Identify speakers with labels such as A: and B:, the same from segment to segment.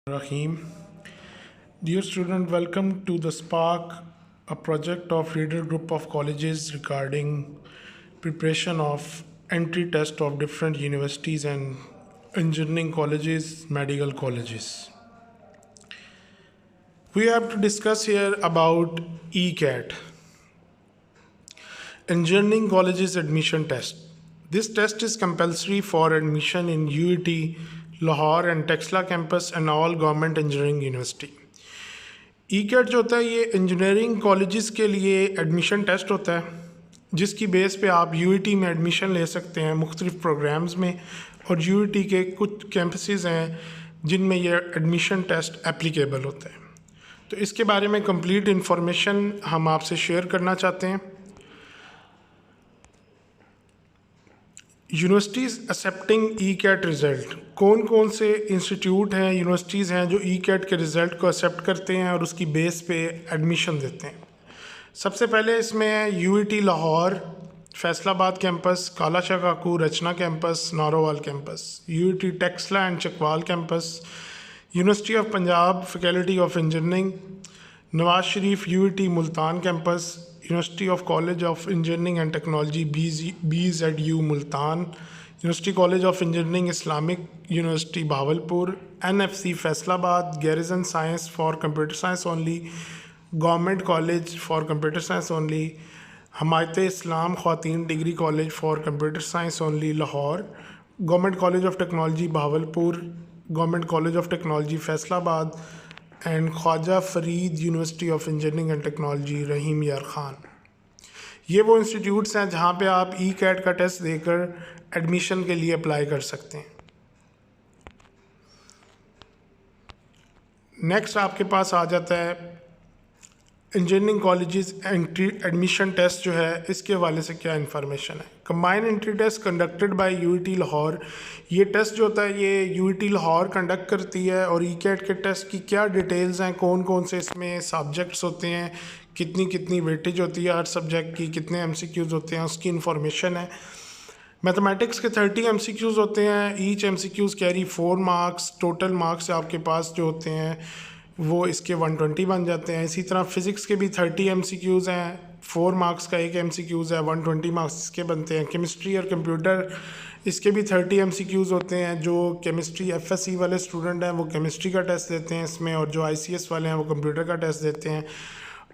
A: Rahim. Dear student, welcome to the Spark, a project of reader group of colleges regarding preparation of entry test of different universities and engineering colleges, medical colleges. We have to discuss here about ECAT, Engineering Colleges Admission Test. This test is compulsory for admission in UET, Lahore and Texla campus and all government engineering university. E CAT जो होता है ये engineering colleges के लिए admission test होता है जिसकी base पे आप यूईटी में एडमिशन ले सकते हैं मुख्तलिफ प्रोग्राम्स में और यूईटी के कुछ कैंपसेस हैं जिनमें ये एडमिशन टेस्ट एप्लीकेबल होता है। तो इसके बारे में कंप्लीट इन्फॉर्मेशन हम आपसे शेयर करना चाहते हैं। Universities accepting E CAT result, कौन कौन से इंस्टीट्यूट हैं, यूनिवर्सिटीज़ हैं जो ई कैट के रिज़ल्ट को एक्सेप्ट करते हैं और उसकी बेस पे एडमिशन देते हैं। सबसे पहले इसमें है UET Lahore, Faisalabad campus, Kala Shah Kaku, Rachna campus, Narowal campus, UET Taxila and Chakwal campus, university of Punjab faculty of engineering, Nawaz Sharif UET Multan campus, university of college of engineering and technology BZU Multan, university college of engineering Islamic university Bahawalpur, NFC Faisalabad, garrison science for computer science only, government college for computer science only, Himayat Islam Khawateen degree college for computer science only Lahore, government college of technology Bahawalpur, government college of technology Faisalabad and Khawaja Farid university of engineering and technology Rahim Yar Khan. ये वो institutes हैं जहाँ पे आप ECAT का test देकर admission के लिए अप्लाई कर सकते हैं। नेक्स्ट आपके पास आ जाता है engineering colleges entry admission test जो है इसके हवाले से क्या इन्फॉर्मेशन है। Combined entry test conducted by UET Lahore, ये टेस्ट जो होता है ये यूईटी लाहौर कंडक्ट करती है और ई कैट के टेस्ट की क्या डिटेल्स हैं, कौन कौन से इसमें सब्जेक्ट्स होते हैं, कितनी कितनी वेटेज होती है हर सब्जेक्ट की, कितने MCQs होते हैं उसकी इन्फॉर्मेशन है। मैथमेटिक्स के 30 MCQs होते हैं, each MCQs carry 4 marks, total marks आपके पास जो होते हैं वो इसके 120 बन जाते हैं। इसी तरह फ़िज़िक्स के भी 30 MCQs हैं, 4 मार्क्स का एक MCQs है, 120 मार्क्स इसके बनते हैं। केमिस्ट्री और कंप्यूटर इसके भी 30 MCQs होते हैं। जो केमिस्ट्री FSC वाले स्टूडेंट हैं वो केमिस्ट्री का टेस्ट देते हैं इसमें, और जो ICS वाले हैं वो कंप्यूटर का टेस्ट देते हैं।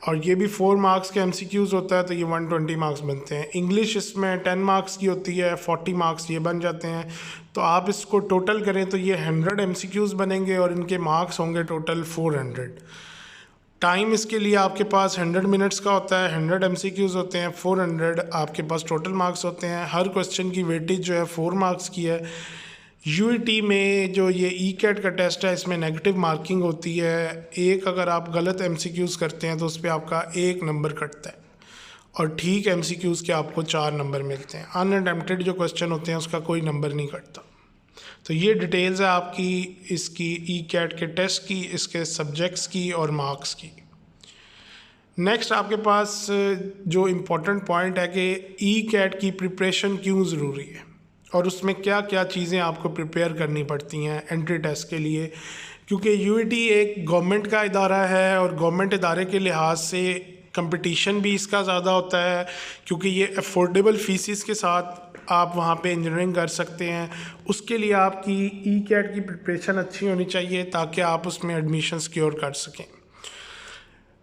A: और ये भी 4 मार्क्स के MCQs होता है तो ये 120 मार्क्स बनते हैं। इंग्लिश इसमें 10 मार्क्स की होती है, 40 मार्क्स ये बन जाते हैं। तो आप इसको टोटल करें तो ये 100 MCQs बनेंगे और इनके मार्क्स होंगे टोटल 400। टाइम इसके लिए आपके पास 100 मिनट्स का होता है, 100 MCQs होते हैं, 400 आपके पास टोटल मार्क्स होते हैं। हर क्वेश्चन की वेटेज जो है 4 मार्क्स की है। यूईटी में जो ये ई कैट का टेस्ट है इसमें नेगेटिव मार्किंग होती है। एक अगर आप गलत MCQs करते हैं तो उस पर आपका 1 नंबर कटता है और ठीक MCQs के आपको 4 नंबर मिलते हैं। अनअटेम्प्टेड जो क्वेश्चन होते हैं उसका कोई नंबर नहीं कटता। तो ये डिटेल्स है आपकी इसकी ई कैट के टेस्ट की, इसके सब्जेक्ट्स की और मार्क्स की। नेक्स्ट आपके पास जो इम्पोर्टेंट पॉइंट है कि ई कैट की प्रिपरेशन क्यों ज़रूरी है और उसमें क्या क्या चीज़ें आपको प्रिपेयर करनी पड़ती हैं एंट्री टेस्ट के लिए। क्योंकि यूईटी एक गवर्नमेंट का इदारा है और गवर्नमेंट इदारे के लिहाज से कंपटीशन भी इसका ज़्यादा होता है, क्योंकि ये अफोर्डेबल फीसिस के साथ आप वहाँ पे इंजीनियरिंग कर सकते हैं। उसके लिए आपकी ई कैट की प्रिपरेशन अच्छी होनी चाहिए ताकि आप उसमें एडमिशन सिक्योर कर सकें।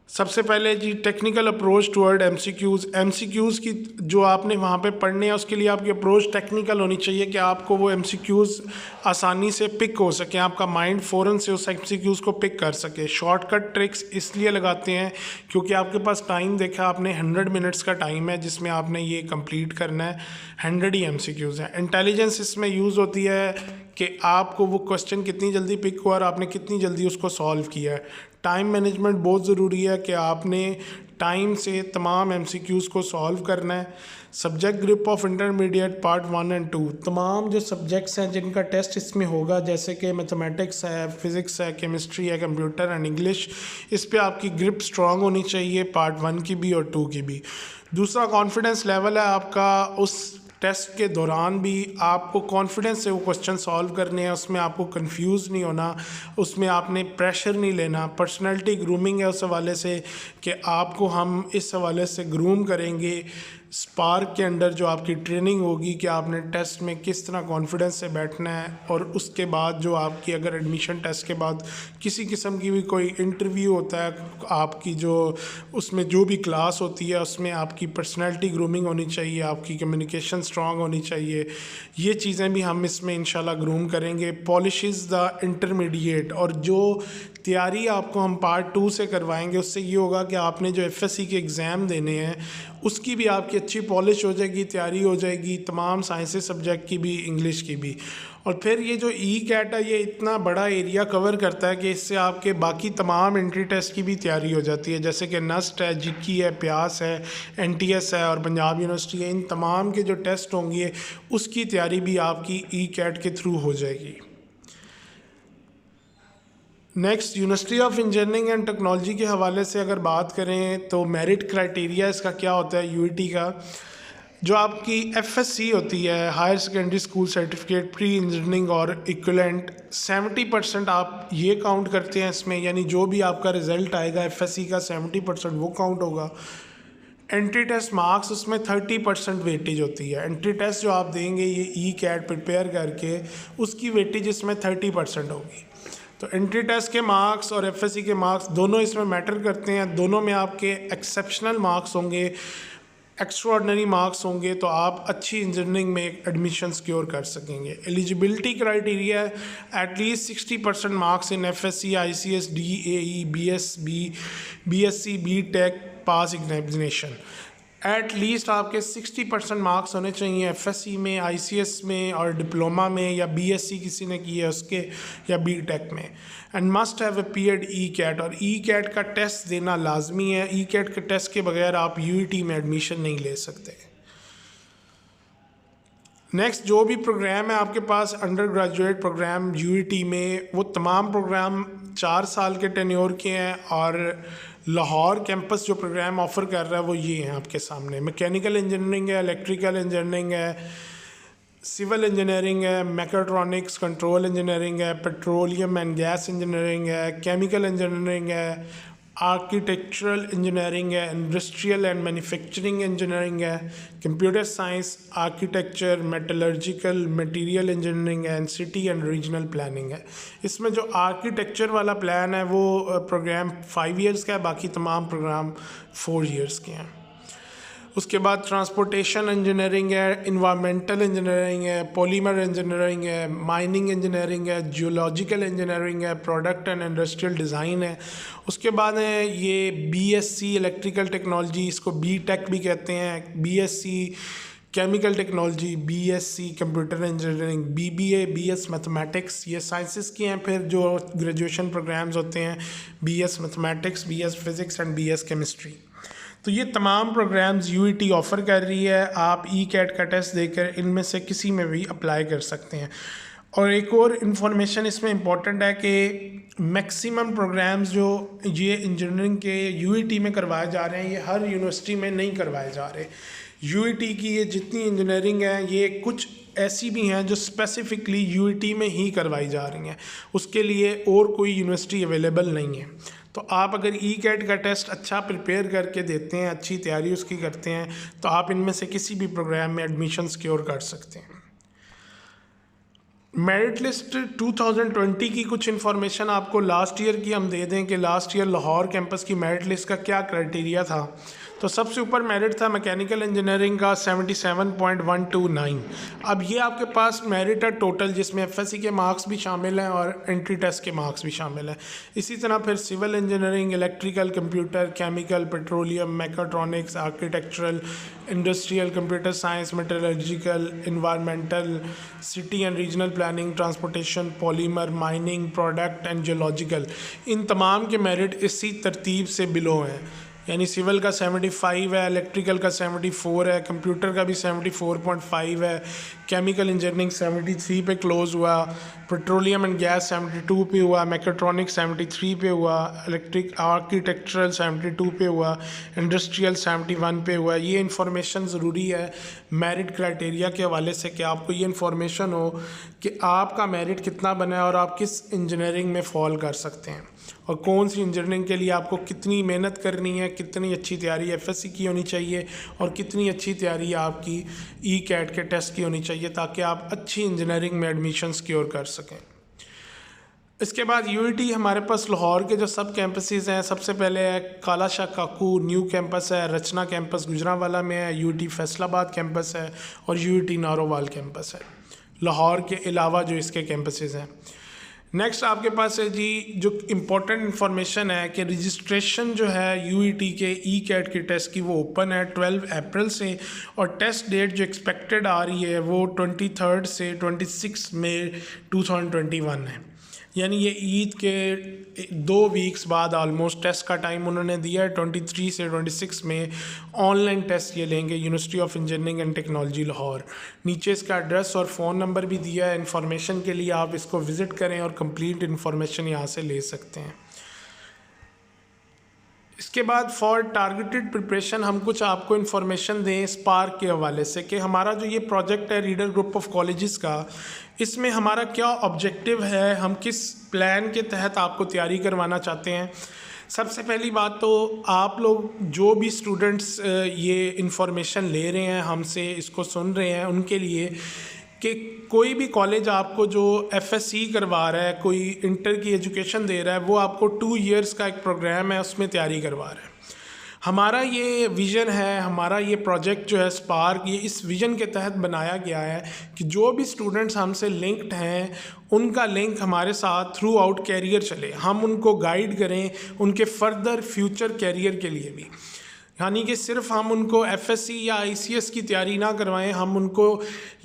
A: सबसे पहले जी टेक्निकल अप्रोच टुवर्ड MCQs की जो आपने वहाँ पे पढ़ने हैं उसके लिए आपकी अप्रोच टेक्निकल होनी चाहिए कि आपको वो MCQs आसानी से पिक हो सके, आपका माइंड फ़ौरन से उस MCQs को पिक कर सके। शॉर्टकट ट्रिक्स इसलिए लगाते हैं क्योंकि आपके पास टाइम देखा आपने 100 मिनट्स का टाइम है जिसमें आपने ये कंप्लीट करना है, 100 ही MCQs हैं। इंटेलिजेंस इसमें यूज़ होती है कि आपको वो क्वेश्चन कितनी जल्दी पिक हुआ और आपने कितनी जल्दी उसको सॉल्व किया है। टाइम मैनेजमेंट बहुत ज़रूरी है कि आपने टाइम से तमाम MCQs को सॉल्व करना है। Subject group of intermediate part 1 और 2, तमाम जो सब्जेक्ट्स हैं जिनका टेस्ट इसमें होगा जैसे कि मैथमेटिक्स है, फिज़िक्स है, केमिस्ट्री है, कंप्यूटर एंड इंग्लिश, इस पे आपकी ग्रिप स्ट्रॉन्ग होनी चाहिए, पार्ट 1 की भी और 2 की भी। दूसरा कॉन्फिडेंस लेवल है आपका उस टेस्ट के दौरान भी आपको कॉन्फिडेंस से वो क्वेश्चन सॉल्व करने हैं, उसमें आपको कंफ्यूज नहीं होना, उसमें आपने प्रेशर नहीं लेना। पर्सनैलिटी ग्रूमिंग है उस हवाले से कि आपको हम इस हवाले से ग्रूम करेंगे स्पार्क के अंडर जो आपकी ट्रेनिंग होगी कि आपने टेस्ट में किस तरह कॉन्फिडेंस से बैठना है। और उसके बाद जो आपकी अगर एडमिशन टेस्ट के बाद किसी किस्म की भी कोई इंटरव्यू होता है, आपकी जो उसमें जो भी क्लास होती है उसमें आपकी पर्सनैलिटी ग्रूमिंग होनी चाहिए, आपकी कम्युनिकेशन स्ट्रॉन्ग होनी चाहिए। ये चीज़ें भी हम इसमें इंशाल्लाह ग्रूम करेंगे। पॉलिशेस द इंटरमीडिएट, और जो तैयारी आपको हम पार्ट 2 से करवाएंगे उससे ये होगा कि आपने जो एफएससी के एग्ज़ाम देने हैं उसकी भी आपकी अच्छी पॉलिश हो जाएगी, तैयारी हो जाएगी, तमाम साइंसेस सब्जेक्ट की भी, इंग्लिश की भी। और फिर ये जो ई कैट है ये इतना बड़ा एरिया कवर करता है कि इससे आपके बाकी तमाम एंट्री टेस्ट की भी तैयारी हो जाती है, जैसे कि नस्ट है, जिक्की है, प्यास है, एनटीएस है और पंजाब यूनिवर्सिटी है। इन तमाम के जो टेस्ट होंगे उसकी तैयारी भी आपकी ई कैट के थ्रू हो जाएगी। Next, university of engineering and technology के हवाले से अगर बात करें तो मेरिट क्राइटेरिया इसका क्या होता है यूईटी का। जो आपकी एफएससी होती है, higher secondary school certificate pre engineering और इक्विवेलेंट, 70% आप ये काउंट करते हैं इसमें, यानी जो भी आपका रिज़ल्ट आएगा एफएससी का 70% वो काउंट होगा। एंट्री टेस्ट मार्क्स उसमें 30% वेटेज होती है। एंट्री टेस्ट जो आप देंगे ये ई कैट प्रिपेयर करके, उसकी वेटेज इसमें 30% होगी। तो एंट्री टेस्ट के मार्क्स और एफएससी के मार्क्स दोनों इसमें मैटर करते हैं। दोनों में आपके एक्सेप्शनल मार्क्स होंगे, एक्स्ट्राऑर्डिनरी मार्क्स होंगे, तो आप अच्छी इंजीनियरिंग में एडमिशन सिक्योर कर सकेंगे। Eligibility criteria at least 60% marks in FSc, ICS, DAE, BSc, BTech pass examination. At least आपके 60% मार्क्स होने चाहिए एफएससी में, आईसीएस में और डिप्लोमा में, या बीएससी किसी ने की है उसके, या बीटेक में। And must have appeared E CAT, और ई कैट का टेस्ट देना लाजमी है। ई कैट के टेस्ट के बगैर आप यूईटी में एडमिशन नहीं ले सकते। नेक्स्ट, जो भी प्रोग्राम है आपके पास अंडर ग्रेजुएट प्रोग्राम यूईटी में, वो तमाम प्रोग्राम 4 साल के टेन्योर के हैं। और लाहौर कैंपस जो प्रोग्राम ऑफ़र कर रहा है वो ये हैं आपके सामने। मैकेनिकल इंजीनियरिंग है, इलेक्ट्रिकल इंजीनियरिंग है, सिविल इंजीनियरिंग है, मैकेट्रॉनिक्स कंट्रोल इंजीनियरिंग है, पेट्रोलियम एंड गैस इंजीनियरिंग है, केमिकल इंजीनियरिंग है, आर्किटेक्चरल इंजीनियरिंग है, इंडस्ट्रियल एंड मैन्युफैक्चरिंग इंजीनियरिंग है, computer science, architecture, metallurgical, material engineering है, and city and regional planning है। इसमें जो आर्किटेक्चर वाला प्लान है वो प्रोग्राम 5 ईयर्स का है, बाकी तमाम प्रोग्राम 4 ईयर्स के हैं। उसके बाद ट्रांसपोर्टेशन इंजीनियरिंग है, इन्वायरमेंटल इंजीनियरिंग है, पॉलीमर इंजीनियरिंग है, माइनिंग इंजीनियरिंग है, जियोलॉजिकल इंजीनियरिंग है, प्रोडक्ट एंड इंडस्ट्रियल डिज़ाइन है। उसके बाद है ये बीएससी इलेक्ट्रिकल टेक्नोलॉजी, इसको बीटेक भी कहते हैं, BSc chemical technology, BSc computer engineering, BBA, BS mathematics, ये साइंसेस की हैं। फिर जो ग्रेजुएशन प्रोग्राम्स होते हैं BS mathematics, BS physics and BS chemistry. तो ये तमाम प्रोग्राम्स यूईटी ऑफ़र कर रही है। आप ई कैट का टेस्ट देकर इनमें से किसी में भी अप्लाई कर सकते हैं। और एक और इन्फॉर्मेशन इसमें इम्पॉर्टेंट है कि मैक्सिमम प्रोग्राम्स जो ये इंजीनियरिंग के यूईटी में करवाए जा रहे हैं ये हर यूनिवर्सिटी में नहीं करवाए जा रहे। यूईटी की ये जितनी इंजीनियरिंग है ये कुछ ऐसी भी हैं जो स्पेसिफिकली यूईटी में ही करवाई जा रही हैं, उसके लिए और कोई यूनिवर्सिटी अवेलेबल नहीं है। तो आप अगर ई कैट का टेस्ट अच्छा प्रिपेयर करके देते हैं, अच्छी तैयारी उसकी करते हैं, तो आप इनमें से किसी भी प्रोग्राम में एडमिशन सिक्योर कर सकते हैं। मेरिट लिस्ट 2020 की कुछ इन्फॉर्मेशन आपको लास्ट ईयर की हम दे दें कि लास्ट ईयर लाहौर कैंपस की मेरिट लिस्ट का क्या क्राइटेरिया था। तो सबसे ऊपर मेरिट था मैकेनिकल इंजीनियरिंग का 77.129। अब ये आपके पास मेरिट है टोटल, जिसमें एफएससी के मार्क्स भी शामिल हैं और एंट्री टेस्ट के मार्क्स भी शामिल हैं। इसी तरह फिर civil engineering, electrical, computer, chemical, petroleum, mechatronics, architectural, industrial, computer science, metallurgical, environmental, city and regional planning, transportation, polymer, mining, product and geological, इन तमाम के मेरिट इसी तरतीब से बिलो हैं। यानी सिविल का 75 है, इलेक्ट्रिकल का 74 है, कंप्यूटर का भी 74.5 है, केमिकल इंजीनियरिंग 73 पे क्लोज़ हुआ, पेट्रोलियम एंड गैस 72 पे हुआ, मैकेट्रॉनिक्स 73 पे हुआ, इलेक्ट्रिक आर्किटेक्चरल 72 पे हुआ, इंडस्ट्रियल 71 पे हुआ। ये इन्फॉर्मेशन ज़रूरी है मेरिट क्राइटेरिया के हवाले से कि आपको ये इन्फॉर्मेशन हो कि आपका मेरिट कितना बना है और आप किस इंजीनियरिंग में फॉल कर सकते हैं और कौन सी इंजीनियरिंग के लिए आपको कितनी मेहनत करनी है, कितनी अच्छी तैयारी एफएससी की होनी चाहिए और कितनी अच्छी तैयारी आपकी ई कैट के टेस्ट की होनी चाहिए ताकि आप अच्छी इंजीनियरिंग में एडमिशन सिक्योर कर सकें। इसके बाद यूईटी हमारे पास लाहौर के जो सब कैंपसेस हैं, सबसे पहले है काला शाह काकू न्यू कैंपस है, रचना कैंपस गुजरांवाला में है, यूईटी फैसलाबाद कैंपस है और यूईटी नारोवाल कैंपस है, लाहौर के अलावा जो इसके कैंपसेस हैं। नेक्स्ट आपके पास है जी जो इम्पोर्टेंट इन्फॉर्मेशन है कि रजिस्ट्रेशन जो है यूईटी के ई कैट के टेस्ट की वो ओपन है 12 अप्रैल से और टेस्ट डेट जो एक्सपेक्टेड आ रही है वो 23 से 26 मई 2021 है, यानी ये ईद के 2 वीक्स बाद ऑलमोस्ट टेस्ट का टाइम उन्होंने दिया है। 23 से 26 में ऑनलाइन टेस्ट ये लेंगे university of engineering and technology Lahore. नीचे इसका एड्रेस और फ़ोन नंबर भी दिया है इन्फॉर्मेशन के लिए, आप इसको विज़िट करें और कंप्लीट इन्फॉर्मेशन यहाँ से ले सकते हैं। इसके बाद फॉर टारगेटेड प्रिपरेशन हम कुछ आपको इन्फॉर्मेशन दें स्पार्क के हवाले से कि हमारा जो ये प्रोजेक्ट है रीडर ग्रुप ऑफ कॉलेजेस का, इसमें हमारा क्या ऑब्जेक्टिव है, हम किस प्लान के तहत आपको तैयारी करवाना चाहते हैं। सबसे पहली बात तो आप लोग जो भी स्टूडेंट्स ये इन्फॉर्मेशन ले रहे हैं हमसे, इसको सुन रहे हैं, उनके लिए कि कोई भी कॉलेज आपको जो एफएससी करवा रहा है, कोई इंटर की एजुकेशन दे रहा है, वो आपको 2 इयर्स का एक प्रोग्राम है उसमें तैयारी करवा रहा है। हमारा ये विज़न है, हमारा ये प्रोजेक्ट जो है स्पार्क, ये इस विज़न के तहत बनाया गया है कि जो भी स्टूडेंट्स हमसे लिंक्ड हैं उनका लिंक हमारे साथ थ्रू आउट कैरियर चले, हम उनको गाइड करें उनके फर्दर फ्यूचर कैरियर के लिए भी। यानी कि सिर्फ हम उनको एफएससी या आईसीएस की तैयारी ना करवाएं, हम उनको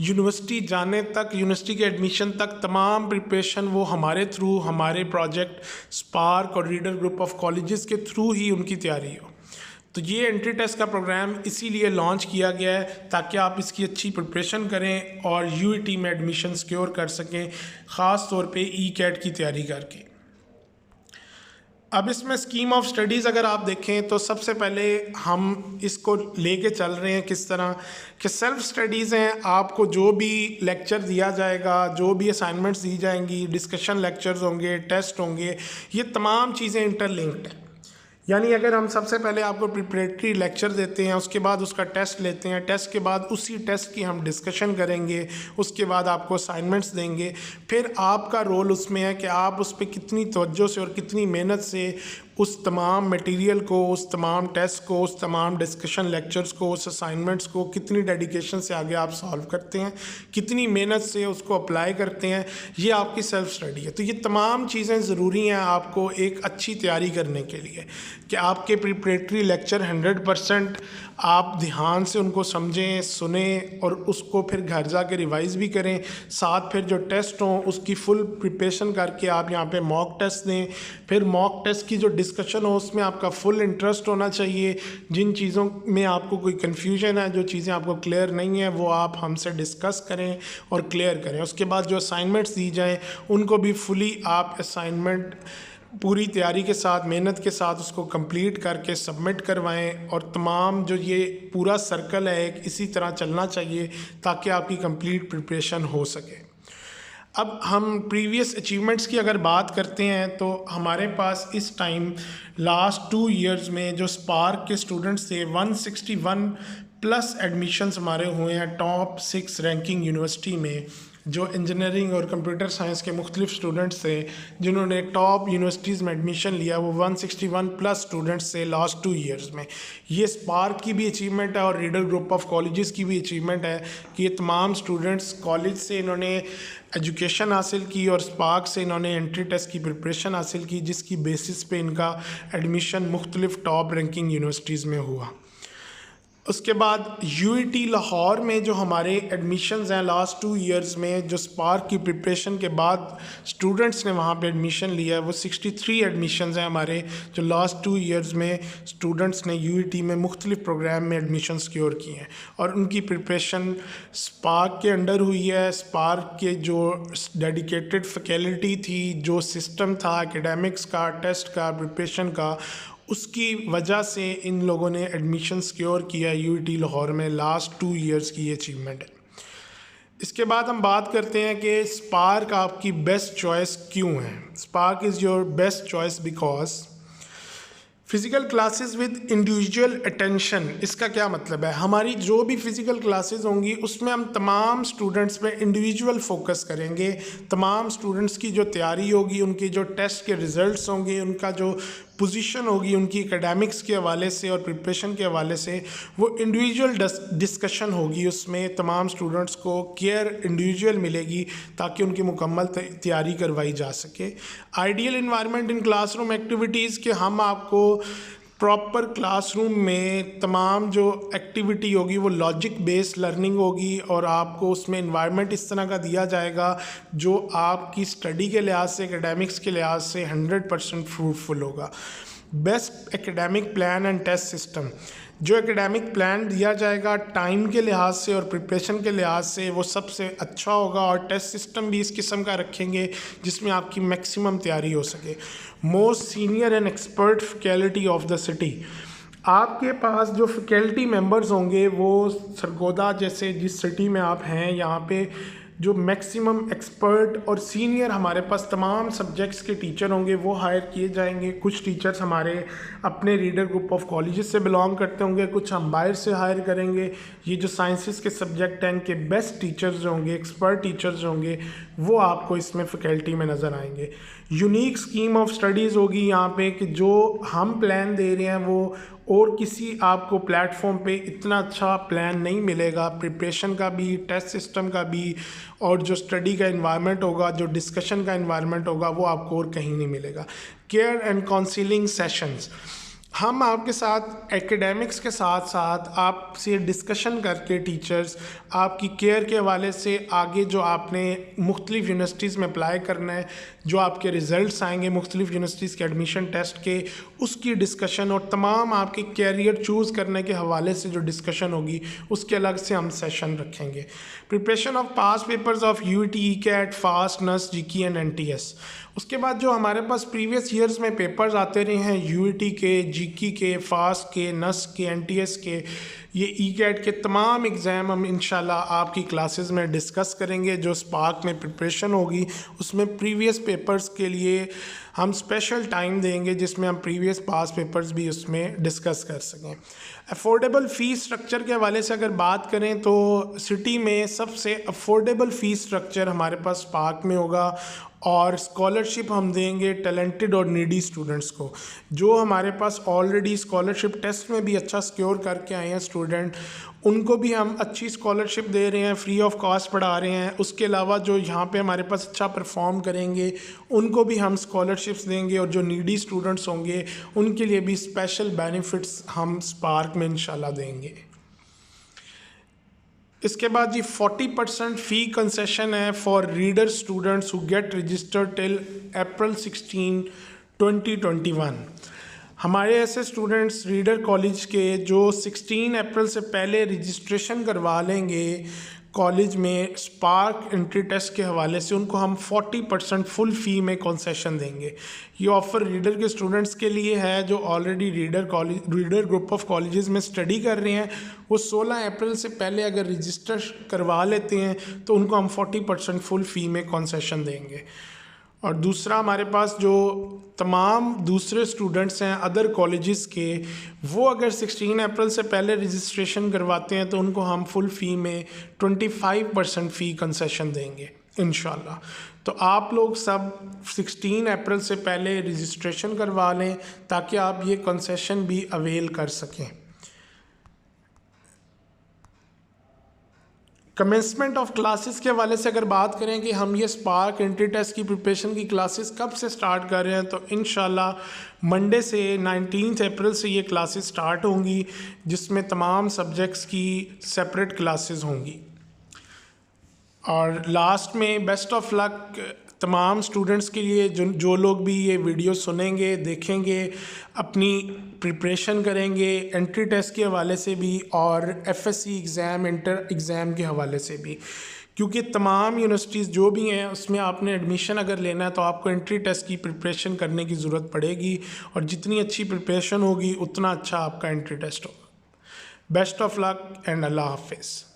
A: यूनिवर्सिटी जाने तक, यूनिवर्सिटी के एडमिशन तक तमाम प्रिपरेशन वो हमारे थ्रू, हमारे प्रोजेक्ट स्पार्क और रीडर ग्रुप ऑफ कॉलेजेस के थ्रू ही उनकी तैयारी हो। तो ये एंट्री टेस्ट का प्रोग्राम इसीलिए लॉन्च किया गया है ताकि आप इसकी अच्छी प्रिपरेशन करें और यूईटी में एडमिशन सिक्योर कर सकें, ख़ास तौर पे ई कैट की तैयारी करके। अब इसमें स्कीम ऑफ स्टडीज़ अगर आप देखें तो सबसे पहले हम इसको लेके चल रहे हैं किस तरह कि सेल्फ स्टडीज़ हैं, आपको जो भी लेक्चर दिया जाएगा, जो भी असाइनमेंट्स दी जाएंगी, डिस्कशन लेक्चर्स होंगे, टेस्ट होंगे, ये तमाम चीज़ें इंटरलिंक्ड हैं। यानी अगर हम सबसे पहले आपको प्रिपरेटरी लेक्चर देते हैं, उसके बाद उसका टेस्ट लेते हैं, टेस्ट के बाद उसी टेस्ट की हम डिस्कशन करेंगे, उसके बाद आपको असाइनमेंट्स देंगे, फिर आपका रोल उसमें है कि आप उस पर कितनी तवज्जो से और कितनी मेहनत से उस तमाम मटेरियल को, उस तमाम टेस्ट को, उस तमाम डिस्कशन लेक्चर्स को, उस असाइनमेंट्स को कितनी डेडिकेशन से आगे आप सॉल्व करते हैं, कितनी मेहनत से उसको अप्लाई करते हैं, ये आपकी सेल्फ स्टडी है। तो ये तमाम चीज़ें ज़रूरी हैं आपको एक अच्छी तैयारी करने के लिए कि आपके प्रिपरेटरी लेक्चर 100% आप ध्यान से उनको समझें, सुने और उसको फिर घर जाके रिवाइज़ भी करें। साथ फिर जो टेस्ट हों उसकी फुल प्रिपरेशन करके आप यहाँ पे मॉक टेस्ट दें। फिर मॉक टेस्ट की जो डिस्कशन हो उसमें आपका फुल इंटरेस्ट होना चाहिए। जिन चीज़ों में आपको कोई कन्फ्यूजन है, जो चीज़ें आपको क्लियर नहीं है, वो आप हमसे डिस्कस करें और क्लियर करें। उसके बाद जो असाइनमेंट्स दी जाएँ उनको भी फुली आप असाइनमेंट पूरी तैयारी के साथ, मेहनत के साथ उसको कंप्लीट करके सबमिट करवाएं। और तमाम जो ये पूरा सर्कल है एक इसी तरह चलना चाहिए ताकि आपकी कंप्लीट प्रिपरेशन हो सके। अब हम प्रीवियस अचीवमेंट्स की अगर बात करते हैं तो हमारे पास इस टाइम लास्ट 2 इयर्स में जो स्पार्क के स्टूडेंट्स थे 161 प्लस एडमिशन्स हमारे हुए हैं टॉप 6 रैंकिंग यूनिवर्सिटी में। जो इंजीनियरिंग और कंप्यूटर साइंस के मुख्तलिफ स्टूडेंट्स थे जिन्होंने टॉप यूनिवर्सिटीज़ में एडमिशन लिया, वो 161 प्लस स्टूडेंट्स थे लास्ट 2 इयर्स में। ये स्पार्क की भी अचीवमेंट है और रीडर ग्रुप ऑफ कॉलेजेस की भी अचीवमेंट है कि ये तमाम स्टूडेंट्स कॉलेज से इन्होंने एजुकेशन हासिल की और स्पार्क से इन्होंने एंट्री टेस्ट की प्रिपरेशन हासिल की, जिसकी बेसिस पे इनका एडमिशन मुख्तलिफ टॉप रैंकिंग यूनिवर्सिटीज़ में हुआ। उसके बाद यूईटी लाहौर में जो हमारे एडमिशन्स हैं लास्ट 2 इयर्स में, जो स्पार्क की प्रिपरेशन के बाद स्टूडेंट्स ने वहाँ पे एडमिशन लिया है, वो 63 एडमिशन्स हैं हमारे, जो लास्ट 2 इयर्स में स्टूडेंट्स ने यूईटी में मुख्तलिफ प्रोग्राम में एडमिशन सिक्योर किए हैं और उनकी प्रिपरेशन स्पार्क के अंडर हुई है। स्पार्क के जो डेडिकेटेड फैकल्टी थी, जो सिस्टम था एकेडमिक्स का, टेस्ट का, प्रिपरेशन का, उसकी वजह से इन लोगों ने एडमिशन सिक्योर किया यूईटी लाहौर में। लास्ट 2 इयर्स की ये अचीवमेंट है। इसके बाद हम बात करते हैं कि स्पार्क आपकी बेस्ट चॉइस क्यों है। Spark is your best choice because physical classes with individual attention. इसका क्या मतलब है? हमारी जो भी फिज़िकल क्लासेस होंगी उसमें हम तमाम स्टूडेंट्स पे इंडिविजुअल फोकस करेंगे। तमाम स्टूडेंट्स की जो तैयारी होगी, उनके जो टेस्ट के रिज़ल्ट्स होंगे, उनका जो पोजीशन होगी उनकी एकेडमिक्स के हवाले से और प्रिपरेशन के हवाले से, वो इंडिविजुअल डिस्कशन होगी। उसमें तमाम स्टूडेंट्स को केयर इंडिविजुअल मिलेगी ताकि उनकी मुकम्मल तैयारी करवाई जा सके। Ideal environment in classroom activities के हम आपको प्रॉपर क्लासरूम में तमाम जो एक्टिविटी होगी वो लॉजिक बेस्ड लर्निंग होगी और आपको उसमें इन्वायरमेंट इस तरह का दिया जाएगा जो आपकी स्टडी के लिहाज से, एकेडमिक्स के लिहाज से 100% फ्रूटफुल होगा। Best academic plan and test system, जो एकेडमिक प्लान दिया जाएगा टाइम के लिहाज से और प्रिपरेशन के लिहाज से वो सबसे अच्छा होगा और टेस्ट सिस्टम भी इस किस्म का रखेंगे जिसमें आपकी मैक्सिमम तैयारी हो सके। Most senior and expert faculty of the city, आपके पास जो फैकल्टी मेंबर्स होंगे वो सरगोदा जैसे जिस सिटी में आप हैं यहाँ पे जो मैक्सिमम एक्सपर्ट और सीनियर हमारे पास तमाम सब्जेक्ट्स के टीचर होंगे वो हायर किए जाएंगे। कुछ टीचर्स हमारे अपने रीडर ग्रुप ऑफ कॉलेजेस से बिलोंग करते होंगे, कुछ हम बाहर से हायर करेंगे। ये जो साइंसेस के सब्जेक्ट हैं इनके बेस्ट टीचर्स जो होंगे, एक्सपर्ट टीचर्स जो होंगे, वो आपको इसमें फैकल्टी में नज़र आएंगे। यूनिक स्कीम ऑफ स्टडीज़ होगी यहाँ पे कि जो हम प्लान दे रहे हैं वो और किसी आपको प्लेटफॉर्म पे इतना अच्छा प्लान नहीं मिलेगा। प्रिपरेशन का भी, टेस्ट सिस्टम का भी और जो स्टडी का इन्वायरमेंट होगा, जो डिस्कशन का इन्वायरमेंट होगा वो आपको और कहीं नहीं मिलेगा। केयर एंड काउंसलिंग सेशंस, हम आपके साथ एकेडमिक्स के साथ साथ आपसे डिस्कशन करके टीचर्स आपकी केयर के हवाले से आगे जो आपने मुख्तलिफ़ यूनिवर्सिटीज़ में अप्लाई करना है, जो आपके रिज़ल्ट्स आएंगे मुख्तलिफ़ यूनिवर्सिटीज़ के एडमिशन टेस्ट के, उसकी डिस्कशन और तमाम आपके कैरियर चूज़ करने के हवाले से जो डिस्कशन होगी उसके अलग से हम सेशन रखेंगे। Preparation of past papers of UET, ECAT, FAST, NUST, GK and NTS. उसके बाद जो हमारे पास प्रीवियस ईयर्स में पेपर्स आते रहे हैं यूईटी के, जीके के, फास्ट के, नस के, एनटीएस के, ये ईकैट के तमाम एग्ज़ाम हम इंशाल्लाह आपकी क्लासेस में डिस्कस करेंगे। जो स्पार्क में प्रिपरेशन होगी उसमें प्रीवियस पेपर्स के लिए हम स्पेशल टाइम देंगे जिसमें हम प्रीवियस पास पेपर्स भी उसमें डिस्कस कर सकें। अफोर्डेबल फ़ीस स्ट्रक्चर के हवाले से अगर बात करें तो सिटी में सबसे अफोर्डेबल फ़ीस स्ट्रक्चर हमारे पास स्पार्क में होगा और स्कॉलरशिप हम देंगे टैलेंटेड और नीडी स्टूडेंट्स को। जो हमारे पास ऑलरेडी स्कॉलरशिप टेस्ट में भी अच्छा सिक्योर करके आए हैं स्टूडेंट, उनको भी हम अच्छी स्कॉलरशिप दे रहे हैं, फ्री ऑफ कॉस्ट पढ़ा रहे हैं। उसके अलावा जो यहाँ पे हमारे पास अच्छा परफॉर्म करेंगे उनको भी हम स्कॉलरशिप्स देंगे और जो नीडी स्टूडेंट्स होंगे उनके लिए भी स्पेशल बेनिफिट्स हम स्पार्क में इंशाल्लाह देंगे। इसके बाद जी 40% फ़ी कंसेशन है for reader students who get registered till April 16, 2021। हमारे ऐसे स्टूडेंट्स रीडर कॉलेज के जो 16 अप्रैल से पहले रजिस्ट्रेशन करवा लेंगे कॉलेज में स्पार्क एंट्री टेस्ट के हवाले से, उनको हम 40% फुल फ़ी में कंसेशन देंगे। ये ऑफ़र रीडर के स्टूडेंट्स के लिए है जो already reader group of colleges में स्टडी कर रहे हैं। वो 16 अप्रैल से पहले अगर रजिस्टर करवा लेते हैं तो उनको हम 40% फुल फ़ी में कंसेशन देंगे। और दूसरा हमारे पास जो तमाम दूसरे स्टूडेंट्स हैं अदर कॉलेजेस के, वो अगर 16 अप्रैल से पहले रजिस्ट्रेशन करवाते हैं तो उनको हम फुल फ़ी में 25% फ़ी कंसेशन देंगे इंशाल्लाह। तो आप लोग सब 16 अप्रैल से पहले रजिस्ट्रेशन करवा लें ताकि आप ये कंसेशन भी अवेल कर सकें। कमेंसमेंट ऑफ क्लासेस के हवाले से अगर बात करें कि हम ये स्पार्क एंट्री टेस्ट की प्रिपरेशन की क्लासेस कब से स्टार्ट कर रहे हैं, तो इंशाल्लाह मंडे से 19 अप्रैल से ये क्लासेस स्टार्ट होंगी, जिसमें तमाम सब्जेक्ट्स की सेपरेट क्लासेस होंगी। और लास्ट में बेस्ट ऑफ लक तमाम स्टूडेंट्स के लिए, जो लोग भी ये वीडियो सुनेंगे, देखेंगे, अपनी प्रिपरेशन करेंगे एंट्री टेस्ट के हवाले से भी और एफएससी एग्ज़ाम, इंटर एग्ज़ाम के हवाले से भी, क्योंकि तमाम यूनिवर्सिटीज़ जो भी हैं उसमें आपने एडमिशन अगर लेना है तो आपको एंट्री टेस्ट की प्रिपरेशन करने की ज़रूरत पड़ेगी, और जितनी अच्छी प्रिपरेशन होगी उतना अच्छा आपका एंट्री टेस्ट होगा। बेस्ट ऑफ लक एंड अल्लाह हाफिज़।